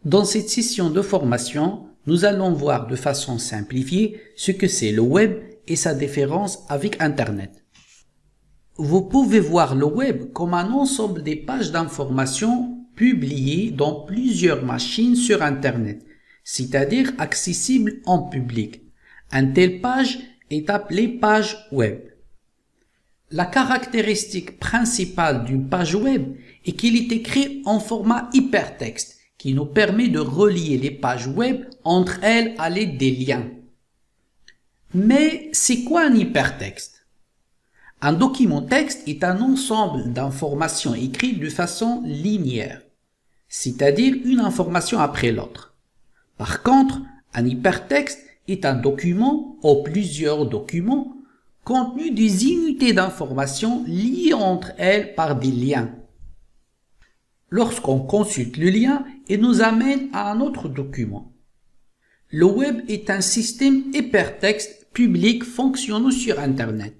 Dans cette session de formation, nous allons voir de façon simplifiée ce que c'est le web et sa différence avec Internet. Vous pouvez voir le web comme un ensemble des pages d'information publiées dans plusieurs machines sur Internet, c'est-à-dire accessibles en public. Une telle page est appelée page web. La caractéristique principale d'une page web est qu'il est écrit en format hypertexte, qui nous permet de relier les pages web entre elles à l'aide des liens. Mais c'est quoi un hypertexte? Un document texte est un ensemble d'informations écrites de façon linéaire, c'est-à-dire une information après l'autre. Par contre, un hypertexte est un document ou plusieurs documents contenus des unités d'information liées entre elles par des liens. Lorsqu'on consulte le lien, il nous amène à un autre document. Le web est un système hypertexte public fonctionnant sur Internet.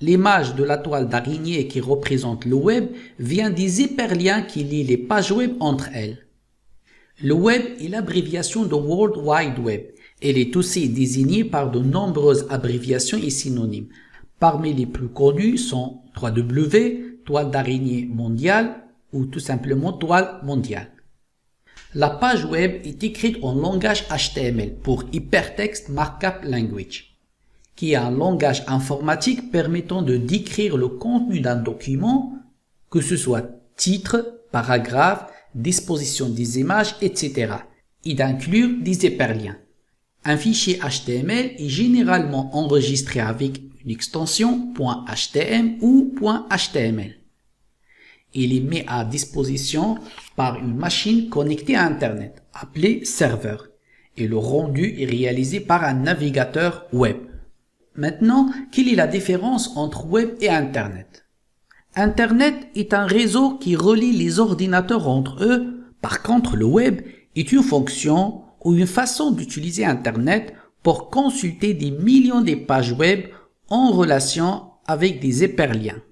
L'image de la toile d'araignée qui représente le web vient des hyperliens qui lient les pages web entre elles. Le web est l'abréviation de World Wide Web. Elle est aussi désignée par de nombreuses abréviations et synonymes. Parmi les plus connus sont 3W, toile d'araignée mondiale ou tout simplement toile mondiale. La page web est écrite en langage HTML pour Hypertext Markup Language, qui est un langage informatique permettant de décrire le contenu d'un document, que ce soit titre, paragraphe, disposition des images, etc., et d'inclure des hyperliens. Un fichier HTML est généralement enregistré avec une extension .htm ou .html. Il est mis à disposition par une machine connectée à Internet, appelée serveur, et le rendu est réalisé par un navigateur web. Maintenant, quelle est la différence entre web et Internet? Internet est un réseau qui relie les ordinateurs entre eux. Par contre, le web est une fonction ou une façon d'utiliser Internet pour consulter des millions de pages web en relation avec des hyperliens.